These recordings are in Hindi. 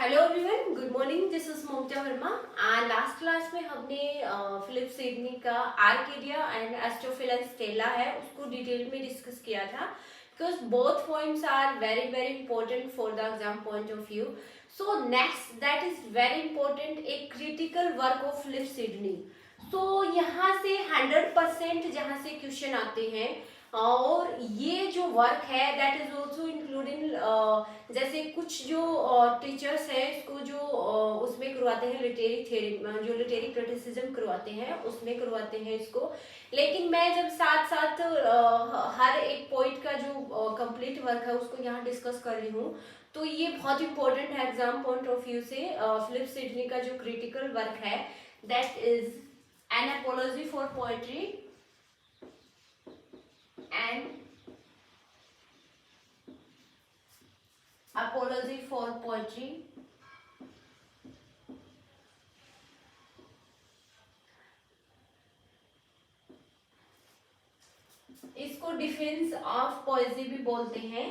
Hello everyone, good morning. This is Mamta Verma and last class में हमने फिलिप सिडनी का आर्केडिया एंड एस्ट्रोफिला स्टेला है उसको डिटेल में डिस्कस किया था because both points are very very important for the exam point of view. So next that is very important a critical work of Philip Sidney. तो यहाँ से 100% जहाँ से क्वेश्चन आते हैं और ये जो वर्क है दैट इज ऑल्सो इंक्लूडिंग जैसे कुछ जो टीचर्स हैं इसको जो उसमें करवाते हैं लिटरेरी थ्योरी जो लिटरेरी क्रिटिसिज्म करवाते हैं उसमें करवाते हैं इसको। लेकिन मैं जब साथ साथ हर एक पॉइंट का जो कंप्लीट वर्क है उसको यहाँ डिस्कस कर रही हूँ तो ये बहुत इंपॉर्टेंट है एग्जाम पॉइंट ऑफ व्यू से। फिलिप सिडनी का जो क्रिटिकल वर्क है that is an apology for poetry and apology for poetry। इसको डिफेंस ऑफ पोएजी भी बोलते हैं,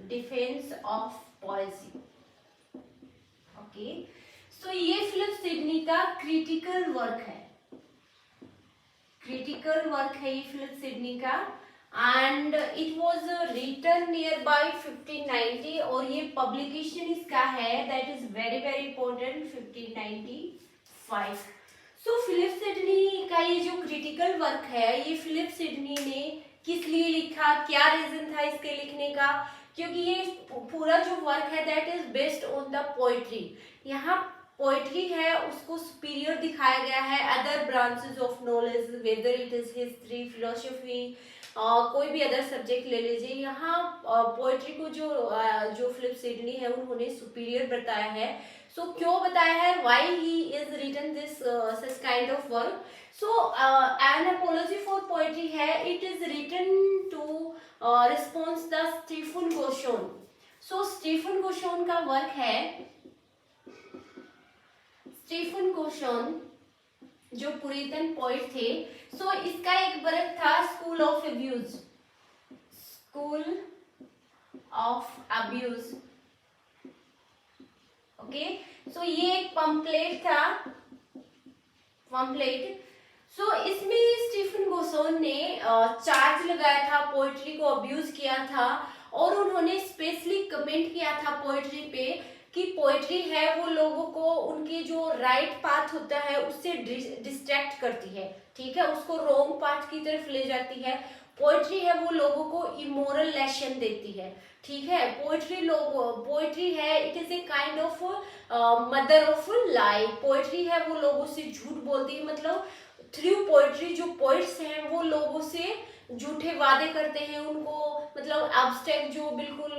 defence of poesy. Okay, so ये फिलिप सिडनी का क्रिटिकल वर्क है, क्रिटिकल वर्क है ये फिलिप सिडनी का and it was written near by 1590 और ये पब्लिकेशन इसका है that is very very important 1595। So Philip Sidney का ये जो क्रिटिकल वर्क है ये फिलिप सिडनी ने किस लिए लिखा, क्या रीजन था इसके लिखने का? क्योंकि ये पूरा जो वर्क है that is based on the poetry. यहाँ पोएट्री है उसको सुपीरियर दिखाया गया है other branches of knowledge, weather it is history, philosophy, कोई भी अदर सब्जेक्ट ले लीजिए। यहाँ पोएट्री को जो फिलिप सिडनी है उन्होंने सुपीरियर बताया है। सो क्यों बताया है, why he is written this such kind of work? So an apology for poetry है, it is written to response the Stephen Gosson. So Stephen Gosson का वर्क है, स्टीफन गोशोन जो पुरितन पोइट थे। सो इसका एक वर्क था school of abuse, school of abuse. Okay, so ये एक पंपलेट था, पंपलेट। सो इसमें स्टीफन गोशोन ने चार्ज लगाया था, पोएट्री को अब्यूज किया था और उन्होंने स्पेशली कमेंट किया था पोएट्री पे कि पोएट्री है वो लोगों को उनके जो राइट पाथ होता है उससे डिस्ट्रैक्ट करती है, ठीक है, उसको रॉन्ग पाथ की तरफ ले जाती है। पोएट्री है वो लोगों को इमोरल लेसन देती है, ठीक है। पोएट्री है it is a kind of mother of lie. Poetry है वो लोगों से झूठ बोलती है, मतलब थ्रू पोएट्री जो पोइट्स हैं वो लोगों से झूठे वादे करते हैं, उनको मतलब एब्स्ट्रैक्ट जो बिल्कुल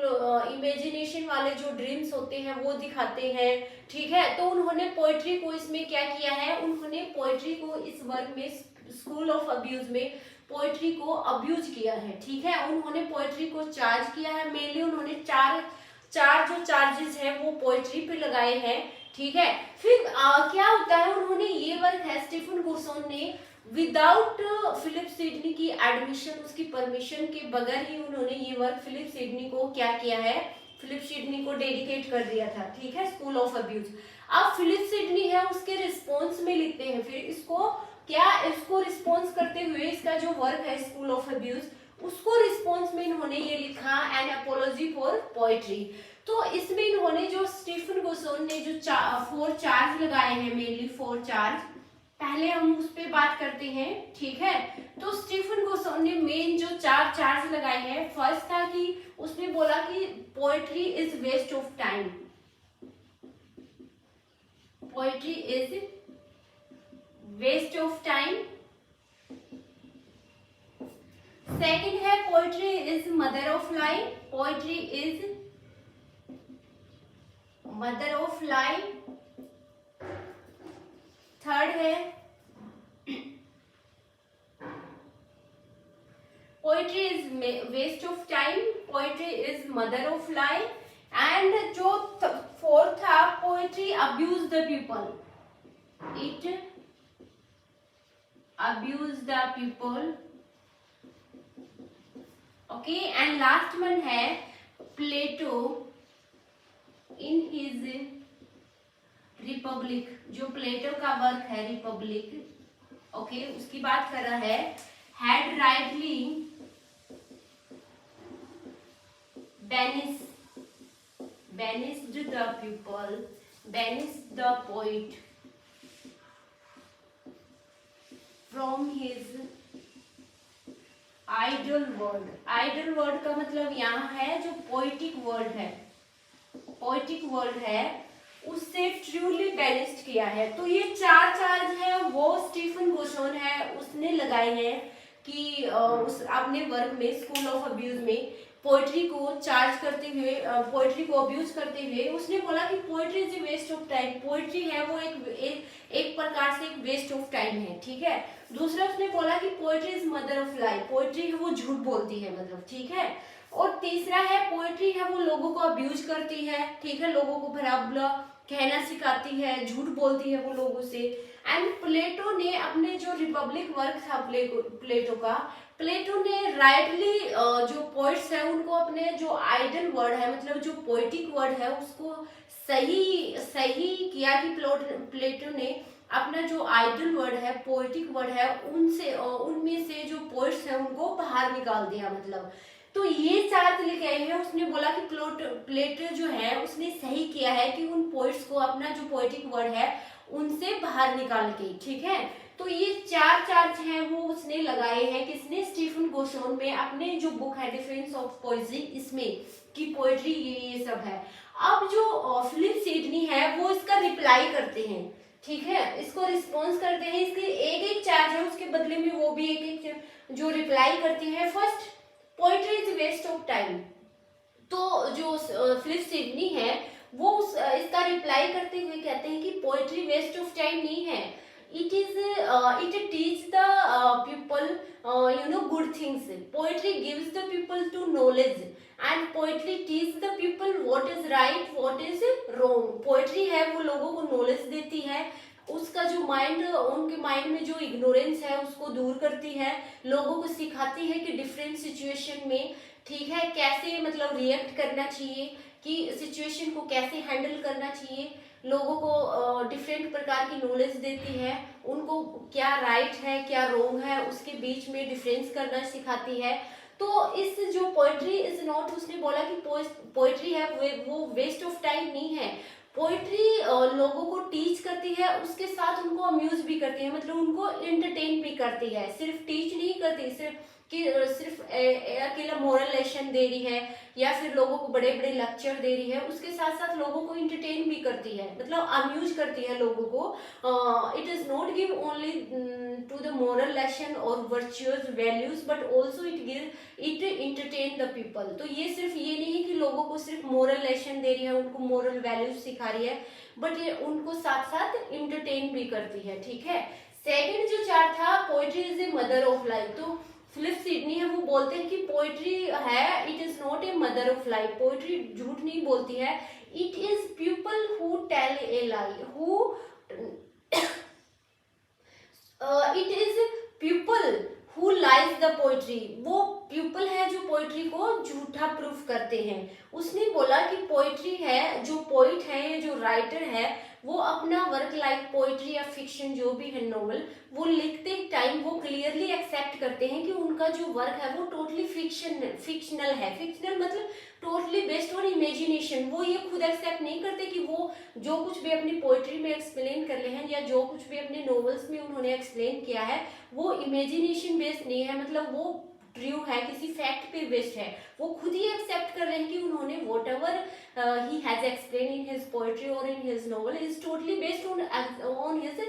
इमेजिनेशन वाले जो ड्रीम्स होते हैं वो दिखाते हैं, ठीक है। तो उन्होंने पोएट्री को इसमें क्या किया है, उन्होंने पोएट्री को इस वर्क में स्कूल ऑफ अब्यूज में पोएट्री को अब्यूज किया है, ठीक है। उन्होंने पोएट्री को चार्ज किया है, मेनली उन्होंने चार जो चार्जेस हैं वो पोएट्री पे लगाए हैं, ठीक है। फिर क्या होता है, उन्होंने ये वर्क है स्टीफन गोशोन ने विदाउट फिलिप सिडनी की एडमिशन, उसकी परमिशन के बगैर ही उन्होंने ये वर्क फिलिप सिडनी को क्या किया है, फिलिप सिडनी को डेडिकेट कर दिया था, ठीक है, स्कूल ऑफ अब्यूज। अब फिलिप सिडनी है उसके रिस्पॉन्स में लिखते हैं फिर इसको क्या, इसको रिस्पॉन्स करते हुए इसका जो वर्क है स्कूल ऑफ अब्यूज उसको रिस्पॉन्स में इन्होंने ये लिखा एन एपोलॉजी फॉर पोएट्री। तो इसमें इन्होंने जो स्टीफन गोशोन ने जो 4 चार्ज लगाए हैं, मेनली 4 चार्ज, पहले हम उस पर बात करते हैं, ठीक है। तो स्टीफन गोशोन ने मेन जो 4 चार्ज लगाए हैं, फर्स्ट था कि उसने बोला कि poetry is waste of time, poetry is waste of time. Second है poetry is mother of lie, poetry is mother of lie. Third है poetry is waste of time, poetry is mother of lie. And जो फोर्थ था poetry abuse the people, it abuse the people. Okay, and last one है प्लेटो in हिज रिपब्लिक, जो प्लेटो का वर्क है रिपब्लिक, ओके, उसकी बात कर रहा है, had rightly banished the pupil, banished the poet from his idle world. idle world का मतलब यहाँ है जो poetic world है, poetic world है, उससे ट्रूली बैनिस्ड किया है। तो ये 4 चार्ज है वो स्टीफन गोसोन है उसने लगाए हैं कि उस अपने वर्क में स्कूल ऑफ अब्यूज में पोएट्री को चार्ज करते हुए, पोएट्री को अब्यूज करते हुए उसने बोला कि poetry is a waste of time, poetry है वो एक प्रकार से एक वेस्ट ऑफ टाइम है, ठीक है। दूसरा उसने बोला कि poetry is mother of life, poetry है वो झूठ बोलती है, मतलब, ठीक है। और तीसरा है पोएट्री है वो लोगों को अब्यूज करती है, ठीक है, लोगों को भला बुरा कहना सिखाती है, झूठ बोलती है वो लोगों से। एंड प्लेटो ने अपने जो रिपब्लिक वर्क था प्लेटो का, प्लेटो ने राइटली जो पोइट्स है उनको अपने जो आइडल वर्ड है, मतलब जो पोएटिक वर्ड है उसको सही किया कि प्लेटो ने अपना जो आइडल वर्ड है, पोएटिक वर्ड है, उनमें से जो पोइट्स है उनको बाहर निकाल दिया, मतलब। तो ये 4 लेके आए हैं। उसने बोला कि प्लेटो जो है उसने सही किया है कि उन पोइट्स को अपना जो पोएटिक वर्ड है उनसे बाहर निकाल के, ठीक है। तो ये 4 चार्ज हैं वो उसने लगाए हैं किसने, स्टीफन गोसोन में, अपने जो बुक है डिफेंस ऑफ पोएट्री, इसमें कि पोएट्री ये सब है। अब जो फिलिप सिडनी है वो इसका रिप्लाई करते हैं, ठीक है, इसको रिस्पॉन्स करते हैं, इसके एक चार्ज है उसके बदले में वो भी एक जो रिप्लाई करती है। First, poetry is waste of time. तो जो फिलिप सिडनी है वो इसका रिप्लाई करते हुए कहते हैं कि पोएट्री वेस्ट ऑफ टाइम नहीं है, it teach the people good things. Poetry gives the people to knowledge and poetry teach the people what is right, what is wrong. Poetry है वो लोगों को knowledge देती है, उसका जो माइंड, उनके माइंड में जो इग्नोरेंस है उसको दूर करती है, लोगों को सिखाती है कि डिफरेंट सिचुएशन में, ठीक है, कैसे मतलब रिएक्ट करना चाहिए, कि सिचुएशन को कैसे हैंडल करना चाहिए, लोगों को डिफरेंट प्रकार की नॉलेज देती है, उनको क्या राइट है क्या रॉन्ग है उसके बीच में डिफरेंस करना सिखाती है। तो इस जो पोएट्री इज नॉट, उसने बोला कि पोएट्री है वो वेस्ट ऑफ टाइम नहीं है, पोएट्री लोगों को टीच करती है, उसके साथ उनको अम्यूज भी करती है, मतलब उनको एंटरटेन भी करती है, सिर्फ टीच नहीं करती, सिर्फ अकेला मोरल लेसन दे रही है या फिर लोगों को बड़े बड़े लेक्चर दे रही है, उसके साथ साथ लोगों को इंटरटेन भी करती है, मतलब अम्यूज करती है लोगों को। It is not give only to the moral lesson और virtuous values but also it entertain the people. तो ये सिर्फ ये नहीं है कि लोगों को सिर्फ मोरल लेसन दे रही है, उनको मोरल वैल्यूज सिखा रही है, बट ये उनको साथ साथ इंटरटेन भी करती है, ठीक है। सेकेंड जो चार्ट था, poetry is a mother of life. तो फिलिप सिडनी है वो बोलते हैं कि पोएट्री है, it is not a mother of life, poetry झूठ नहीं बोलती है, it is people who tell a lie, it is people who lies the poetry, वो पीपल है जो पोएट्री को झूठा प्रूफ करते हैं। उसने बोला कि पोएट्री है, जो पोइट है, जो राइटर है, वो अपना वर्क लाइक पोएट्री या फिक्शन जो भी है नॉवल, वो लिखते टाइम वो क्लियरली एक्सेप्ट करते हैं कि उनका जो वर्क है वो टोटली फिक्शनल है। फिक्शनल मतलब टोटली बेस्ड ऑन इमेजिनेशन। वो ये खुद एक्सेप्ट नहीं करते कि वो जो कुछ भी अपनी पोएट्री में एक्सप्लेन कर रहे हैं या जो कुछ भी अपने नॉवेल्स में उन्होंने एक्सप्लेन किया है वो इमेजिनेशन बेस्ड नहीं है, मतलब वो ट्रू है, किसी फैक्ट पे बेस्ड है। वो खुद ही एक्सेप्ट कर रहे हैं कि उन्होंने whatever he has explain in his poetry और in his novel is totally based on his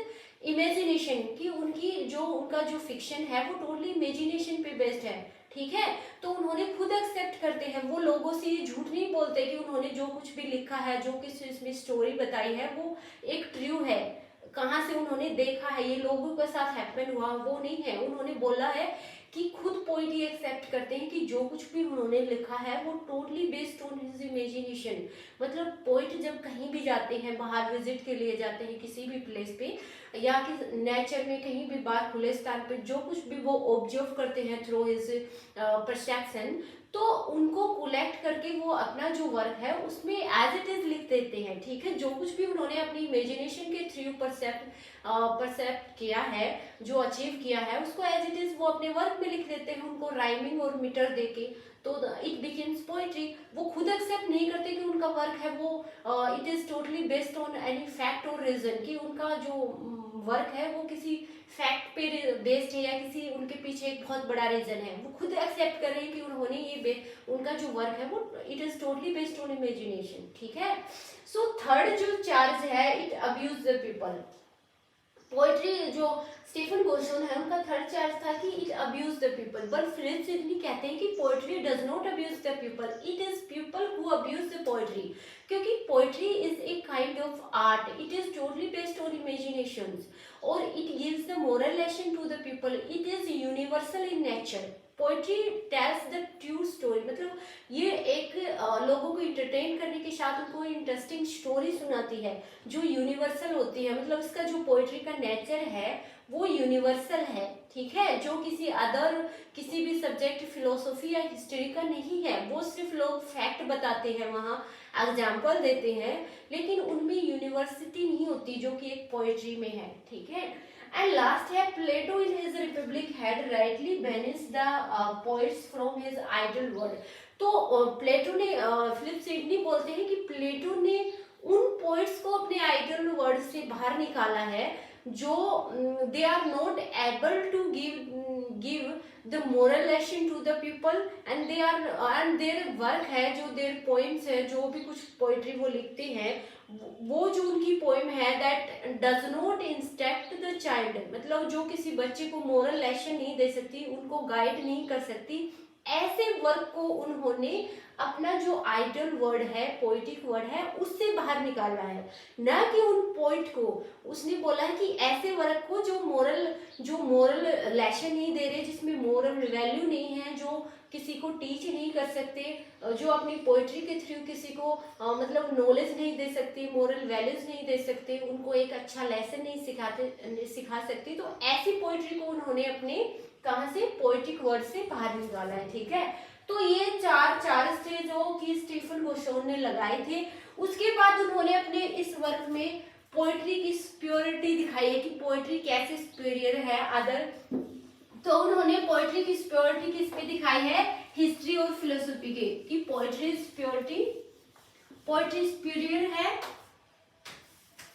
imagination, कि उनका जो फिक्शन है वो टोटली इमेजिनेशन पे बेस्ड है, ठीक है। तो उन्होंने खुद एक्सेप्ट करते हैं, वो लोगों से ये झूठ नहीं बोलते कि उन्होंने जो कुछ भी लिखा है, जो किस इसमें स्टोरी बताई है वो एक ट्रू है, कहाँ से उन्होंने देखा है, ये लोगों के साथ हैपन हुआ, वो नहीं है। उन्होंने बोला है कि खुद पोएट ये एक्सेप्ट करते हैं कि जो कुछ भी उन्होंने लिखा है वो totally based on his imagination. Imagination. मतलब पोइट जब कहीं भी जाते हैं, बाहर विजिट के लिए जाते हैं किसी भी प्लेस पे या कि नेचर में कहीं भी बाहर खुले स्थान पे, जो कुछ भी वो ऑब्जर्व करते हैं थ्रू हिज परसेप्शन, तो उनको कलेक्ट करके वो अपना जो वर्क है उसमें एज इट इज लिख देते हैं। ठीक है, जो कुछ भी उन्होंने अपनी इमेजिनेशन के थ्रू परसेप्ट किया है, जो अचीव किया है, उसको एज इट इज वो अपने वर्क में लिख देते हैं, उनको राइमिंग और मीटर देके। तो इट बिकम्स पोएट्री। वो खुद एक्सेप्ट नहीं करते कि उनका वर्क है वो it is totally based on any fact और रीजन, कि उनका जो वर्क है वो किसी फैक्ट पे बेस्ड है या किसी उनके पीछे एक बहुत बड़ा रीजन है। वो खुद एक्सेप्ट कर रहे हैं कि उन्होंने ये उनका जो वर्क है वो it is totally based on imagination. ठीक है, सो थर्ड जो चार्ज है, it abuse the people. Poetry जो स्टीफन गोसोन है उनका थर्ड चार्ज था कि इट अब्यूज द पीपल, पर फिलिप सिडनी कहते हैं कि poetry does not abuse the people, it is people who abuse the poetry. क्योंकि poetry is a kind of art, it is totally based on imaginations और it gives the moral lesson to the people, it is universal in nature. Poetry tells the true story, मतलब ये एक लोगों को इंटरटेन करने के साथ उनको इंटरेस्टिंग स्टोरी सुनाती है जो यूनिवर्सल होती है। मतलब इसका जो पोएट्री का नेचर है वो यूनिवर्सल है। ठीक है, जो किसी भी सब्जेक्ट फिलोसफी या हिस्ट्री का नहीं है। वो सिर्फ लोग फैक्ट बताते हैं, वहाँ एग्जाम्पल देते हैं, लेकिन उनमें यूनिवर्सिटी नहीं होती जो कि एक पोएट्री में है। ठीक है, एंड लास्ट है Plato in his Republic had rightly banished the poets from his ideal word. तो प्लेटो ने फिलिप सिडनी बोलते हैं कि प्लेटो ने उन पोएट्स को अपने आइडल वर्ड से बाहर निकाला है जो they are not able to give the moral lesson to the people and their work है, जो देयर पोइम्स है, जो भी कुछ पोएट्री वो लिखते हैं, वो जो उनकी पोइम है that does not instruct the child, मतलब जो किसी बच्चे को मोरल लेसन नहीं दे सकती, उनको गाइड नहीं कर सकती, ऐसे वर्क को उन्होंने अपना जो आइडल वर्ड है, पोइटिक वर्ड है, उससे बाहर निकाला है। ना कि उन पोइट को उसने बोला है कि ऐसे वर्क को जो मोरल लेसन नहीं दे रहे, जिसमें मोरल वैल्यू नहीं है, जो किसी को टीच नहीं कर सकते, जो अपनी पोइट्री के थ्रू किसी को मतलब नॉलेज नहीं दे सकते, मोरल वैल्यूज नहीं दे सकते, उनको एक अच्छा लेसन नहीं सिखा सकते, तो ऐसी पोइट्री को उन्होंने अपने कहाँ से पोइटिक वर्ड से बाहर निकाला है। ठीक है, तो ये चार चार्ज थे जो कि स्टीफन गोसोन ने लगाए थे। उसके बाद उन्होंने अपने इस वर्क में पोइट्री की प्योरिटी दिखाई है कि पोइट्री कैसे सुपीरियर है अदर। तो उन्होंने पोइट्री की प्योरिटी किस पे दिखाई है, हिस्ट्री और फिलोसफी के, कि पोइट्री सुपीरियर है।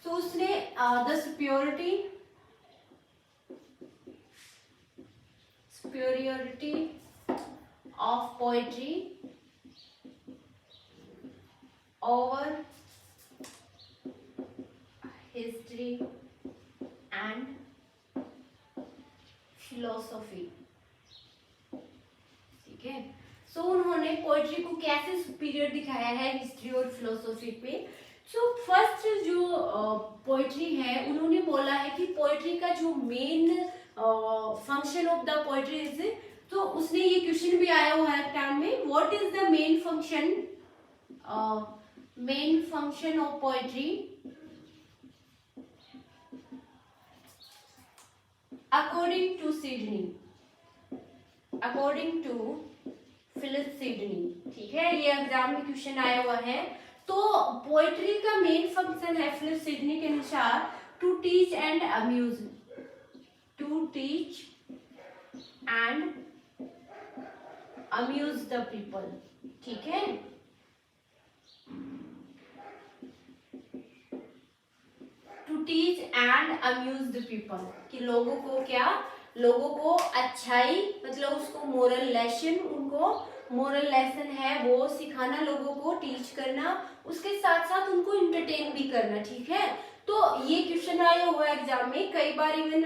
तो उसने the superiority of poetry over history and philosophy। ठीक है, सो उन्होंने पोएट्री को कैसे सुपीरियर दिखाया है हिस्ट्री और फिलोसफी पे। सो फर्स्ट जो पोएट्री है, उन्होंने बोला है कि पोएट्री का जो main function of the poetry is, तो उसने ये क्वेश्चन भी आया हुआ है एग्जाम में, what is the main function of poetry according to Philip Sidney. ठीक है, ये एग्जाम में क्वेश्चन आया हुआ है। तो पोएट्री का मेन फंक्शन है फिलिप सिडनी के अनुसार to teach and amuse the people. ठीक है, to teach and amuse the people, कि लोगों को अच्छाई, मतलब उसको मोरल लेसन है वो सिखाना, लोगों को टीच करना, उसके साथ साथ उनको इंटरटेन भी करना। ठीक है, तो ये क्वेश्चन आया हुआ है एग्जाम में कई बार, इवन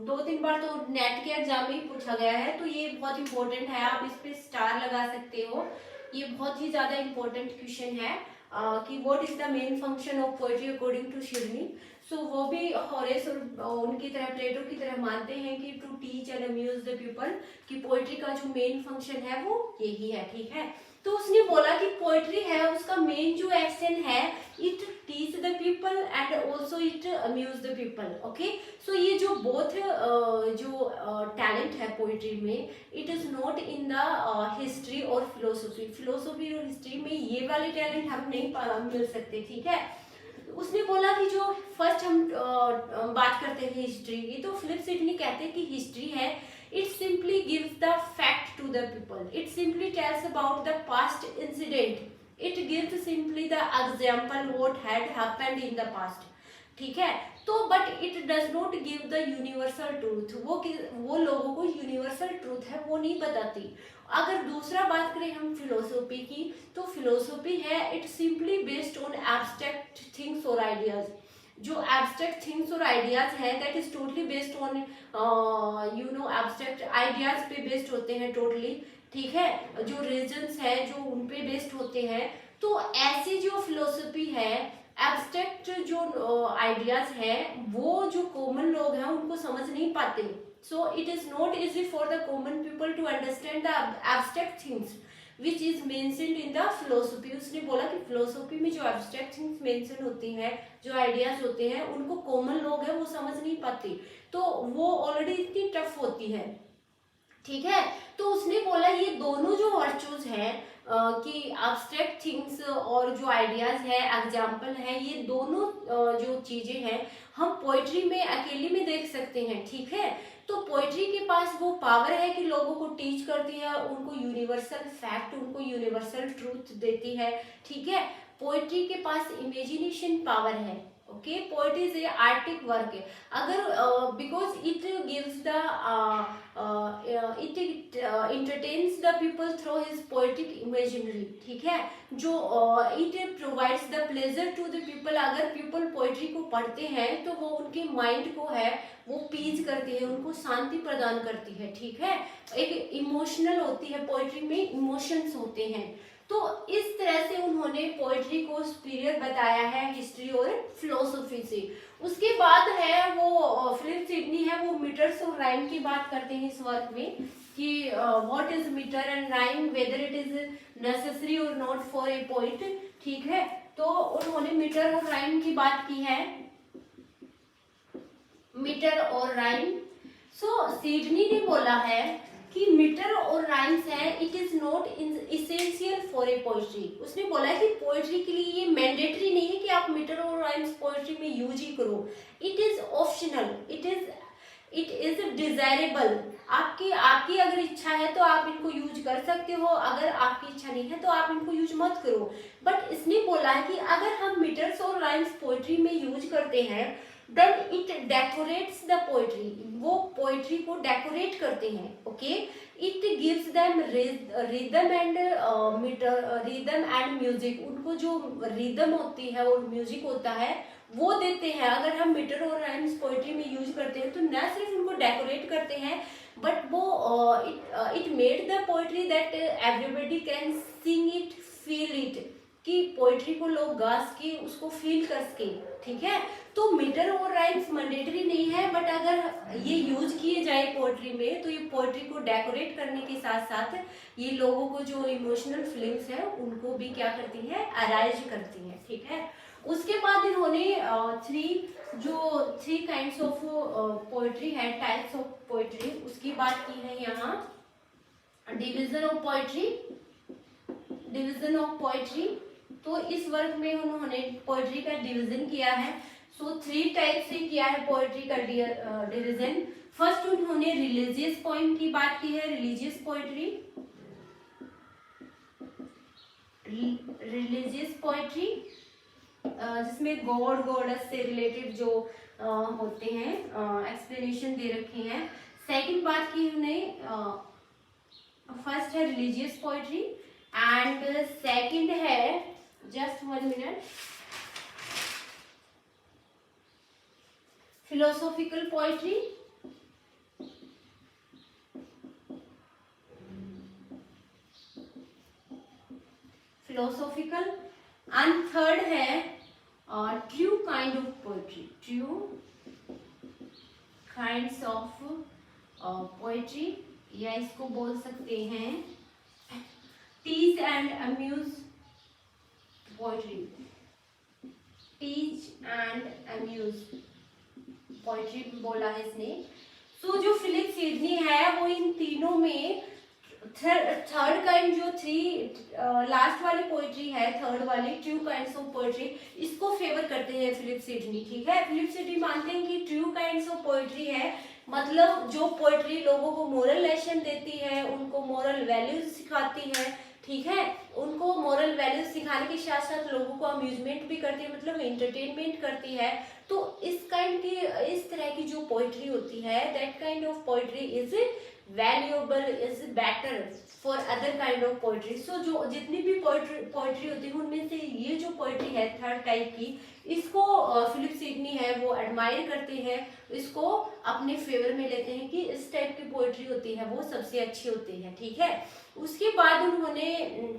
2-3 बार तो नेट के एग्जाम में ही पूछा गया है। तो ये बहुत इंपॉर्टेंट है, आप इस पे स्टार लगा सकते हो, ये बहुत ही ज्यादा इंपॉर्टेंट क्वेश्चन है कि what is the main function of poetry according to Sidney. So वो भी हॉरेस और उनकी तरह प्लेटो की तरह मानते हैं कि to teach and amuse the people, कि पोएट्री का जो मेन फंक्शन है वो यही है। ठीक है, तो उसने बोला कि पोइट्री है उसका मेन जो एक्शन है, it teach the people and also it amuse the people. Okay, so ये जो बोथ जो टैलेंट है पोइट्री में, it is not in the history और फिलोसफी। फिलोसफी और हिस्ट्री में ये वाले टैलेंट हम नहीं मिल सकते, ठीक है। उसने बोला कि जो फर्स्ट हम बात करते हैं हिस्ट्री की, तो फिलिप सिडनी कहते हैं कि हिस्ट्री है, it simply gives the fact to the people, it simply tells about the past incident, it gives simply the example what had happened in the past, ठीक है। तो but it does not give the universal truth, वो लोगों को यूनिवर्सल ट्रूथ है वो नहीं बताती। अगर दूसरा बात करें हम फिलोसफी की, तो फिलोसफी है it simply based on abstract things और आइडियाज। जो एब्स्ट्रैक्ट थिंग्स और आइडियाज है that is totally based on you know abstract ideas पे बेस्ड होते हैं टोटली, ठीक है। जो रीजन्स है जो उन पे बेस्ड होते हैं, तो ऐसी जो फिलोसफी है, एब्स्ट्रैक्ट जो आइडियाज है वो जो कॉमन लोग हैं उनको समझ नहीं पाते। So it is not easy for the common people to understand the abstract things which is mentioned in the philosophy. उसने बोला कि फिलोसफी में जो एब्स्ट्रैक्ट थिंग्स मेंशन होती हैं, जो आइडियाज होते हैं, उनको कॉमन लोग हैं वो समझ नहीं पाते, तो वो ऑलरेडी इतनी टफ होती है, ठीक है। तो उसने बोला ये दोनों जो वर्चूज हैं कि एब्स्ट्रैक्ट थिंग्स और जो आइडियाज है, एग्जाम्पल है, ये दोनों जो चीजें हैं हम पोइट्री में अकेले में देख सकते हैं, ठीक है। तो पोइट्री के पास वो पावर है कि लोगों को टीच करती है, उनको यूनिवर्सल फैक्ट, उनको यूनिवर्सल ट्रूथ देती है, ठीक है। पोइट्री के पास इमेजिनेशन पावर है, okay. Poetry is a artistic work है, अगर because it gives the it entertains the people through his poetic imaginary, ठीक है। जो it provides the pleasure to the people, अगर पीपल पोइट्री को पढ़ते हैं तो वो उनके माइंड को है वो पीस करती है, उनको शांति प्रदान करती है, ठीक है। एक इमोशनल होती है, पोइट्री में इमोशंस होते हैं। तो इस तरह से उन्होंने पोइट्री को सुपीरियर बताया है हिस्ट्री और फिलोसफी से। उसके बाद है वो फिलिप सिडनी है, वो मीटर्स और राइम की बात करते हैं इस वर्क में कि what is metre and rhyme, whether it is necessary और नॉट फॉर ए पोइट, ठीक है। तो उन्होंने मीटर और राइम की बात की है, मीटर और राइम। सो सिडनी ने बोला है कि मीटर और राइम्स है it is not essential for a poetry. उसने बोला कि पोइट्री के लिए ये मैंडेटरी नहीं है कि आप मीटर और राइम्स पोइट्री में यूज ही करो, it is optional, it is desirable. आपकी अगर इच्छा है तो आप इनको यूज कर सकते हो, अगर आपकी इच्छा नहीं है तो आप इनको यूज मत करो। बट इसने बोला है कि अगर हम मीटर्स और राइम्स पोइट्री में यूज करते हैं then it decorates the poetry, वो पोइट्री को डेकोरेट करते हैं, okay. it gives them rhythm and music, उनको जो रिदम होती है और म्यूजिक होता है वो देते हैं। अगर हम मीटर और राइम्स पोइट्री में यूज करते हैं तो न सिर्फ उनको डेकोरेट करते हैं बट वो it made the poetry that everybody can sing it, feel it, कि पोइट्री को लोग गा के उसको फील कर सके, ठीक है। तो मीटर और राइम्स मैंडेटरी नहीं है, बट अगर ये यूज किए जाए पोइट्री में तो ये पोइट्री को डेकोरेट करने के साथ साथ ये लोगों को जो इमोशनल फीलिंग्स है उनको भी क्या करती है, अराइज करती है, ठीक है। उसके बाद इन्होंने थ्री काइंड्स ऑफ पोइट्री है, टाइप्स ऑफ पोइट्री, उसकी बात की है यहाँ। डिवीजन ऑफ पोइट्री, तो इस वर्क में उन्होंने पोइट्री का डिवीजन किया है। सो 3 टाइप से किया है पोइट्री का डिवीजन। फर्स्ट उन्होंने रिलीजियस पोइम की बात की है, रिलीजियस पोइट्री जिसमें गॉड गॉडेस से रिलेटेड जो होते हैं एक्सप्लेनेशन दे रखे हैं। सेकंड बात की उन्हें फर्स्ट है रिलीजियस पोइट्री एंड सेकंड है, just 1 minute, philosophical poetry. And third है true kind of poetry, true kinds of poetry, या इसको बोल सकते हैं teach and amuse poetry, teach and amuse poetry बोला है इसने। सो जो फिलिप सिडनी है वो इन तीनों में थर्ड काइंड जो थ्री लास्ट वाली पोइट्री है, थर्ड वाली ट्रू काइंड्स ऑफ पोइट्री, इसको फेवर करते हैं फिलिप सिडनी। ठीक है, फिलिप सिडनी मानते हैं कि ट्रू काइंड्स ऑफ पोइट्री है मतलब जो पोइट्री लोगों को मोरल लेसन देती है, उनको मोरल वैल्यूज सिखाती है। ठीक है, उनको मोरल वैल्यूज सिखाने के साथ साथ लोगों को अम्यूजमेंट भी करती है, मतलब एंटरटेनमेंट करती है। तो इस काइंड की, इस तरह की जो पोइट्री होती है, that kind of poetry is valuable, is better for other kind of poetry. So जो जितनी भी पोइट्री होती है उनमें से ये जो पोइट्री है थर्ड टाइप की, इसको फिलिप सिडनी है वो एडमायर करते हैं, इसको अपने फेवर में लेते हैं कि इस टाइप की पोइट्री होती है वो सबसे अच्छी होती है। ठीक है, उसके बाद उन्होंने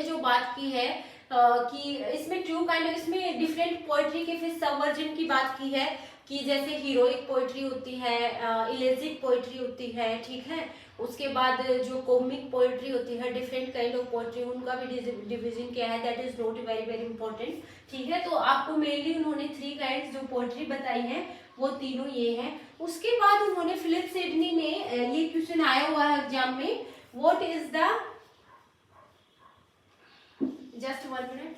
जो बात की है कि इसमें ट्रू काइंड, इसमें डिफरेंट पोइट्री के फिर सब वर्जन की बात की है कि जैसे हीरोइक पोइट्री होती है, इलेजिक पोइट्री होती है। ठीक है, उसके बाद जो कॉमिक पोइट्री होती है, डिफरेंट काइंड ऑफ पोइट्री, उनका भी डिवीजन क्या है, that is not very very important. ठीक है, तो आपको मेनली उन्होंने थ्री काइंड्स जो पोइट्री बताई है वो तीनों ये हैं। उसके बाद उन्होंने फिलिप सिडनी ने, ये क्वेश्चन आया हुआ है एग्जाम में, what is the, just 1 minute,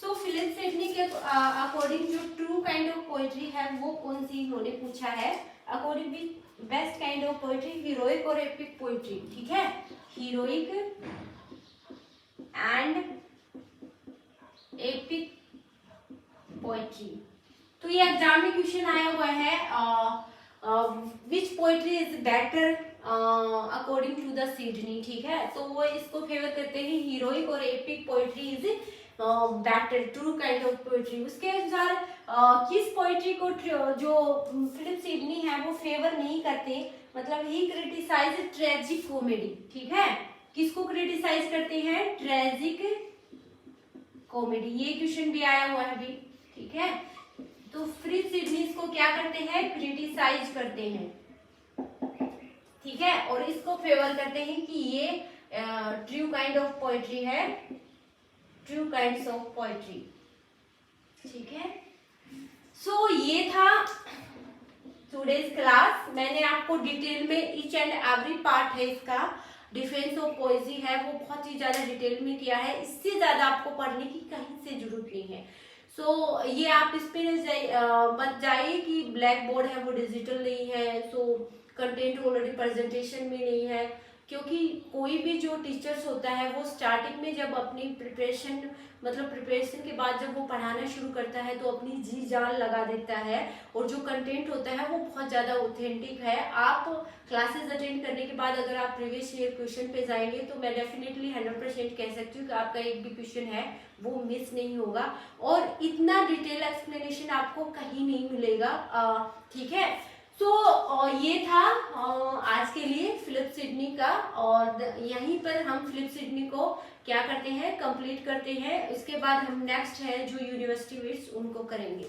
so Philip Sidney के अकॉर्डिंग जो ट्रू काइंड ऑफ पोइट्री है वो कौन सी इन्होंने पूछा है, according with best kind of poetry, heroic और एपिक पोइट्री। ठीक है, हीरोइक एंड एपिक पोइट्री। तो ये एग्जाम में क्वेश्चन आया हुआ है, which poetry is better according to the Sidney. ठीक है, तो वो इसको फेवर करते हैं, हीरोइक और epic poetry is better, true kind of poetry. उसके अनुसार किस पोइट्री को जो फिलिप सिडनी है वो फेवर नहीं करते, मतलब ही क्रिटिसाइज ट्रेजिक कॉमेडी। ठीक है, किसको क्रिटिसाइज करते हैं, ट्रेजिक कॉमेडी। ये क्वेश्चन भी आया हुआ है अभी। ठीक है, तो फिलिप सिडनी इसको क्या करते हैं, क्रिटिसाइज करते हैं। ठीक है, और इसको फेवर करते हैं कि ये ट्रू काइंड ऑफ पोइट्री है, ट्रू काइंड्स ऑफ पोइट्री। ठीक है, सो ये था टुडेज क्लास। मैंने आपको डिटेल में ईच एंड एवरी पार्ट है इसका, डिफेंस ऑफ पोएजी है वो बहुत ही ज्यादा डिटेल में किया है, इससे ज्यादा आपको पढ़ने की कहीं से जरूरत नहीं है। सो ये आप इस पे मत जाइए कि ब्लैक बोर्ड है वो डिजिटल नहीं है, सो कंटेंट ऑलरेडी प्रेजेंटेशन में नहीं है, क्योंकि कोई भी जो टीचर्स होता है वो स्टार्टिंग में जब अपनी प्रिपरेशन, मतलब प्रिपरेशन के बाद जब वो पढ़ाना शुरू करता है तो अपनी जी जान लगा देता है, और जो कंटेंट होता है वो बहुत ज़्यादा ऑथेंटिक है। आप क्लासेस अटेंड करने के बाद अगर आप प्रीवियस ईयर क्वेश्चन पे जाएंगे तो मैं डेफिनेटली 100% कह सकती हूँ कि आपका एक भी क्वेश्चन है वो मिस नहीं होगा, और इतना डिटेल एक्सप्लेनेशन आपको कहीं नहीं मिलेगा। ठीक है, तो ये था आज के लिए फिलिप सिडनी का, और यहीं पर हम फिलिप सिडनी को क्या करते हैं, कंप्लीट करते हैं। इसके बाद हम नेक्स्ट है जो यूनिवर्सिटी विट्स उनको करेंगे।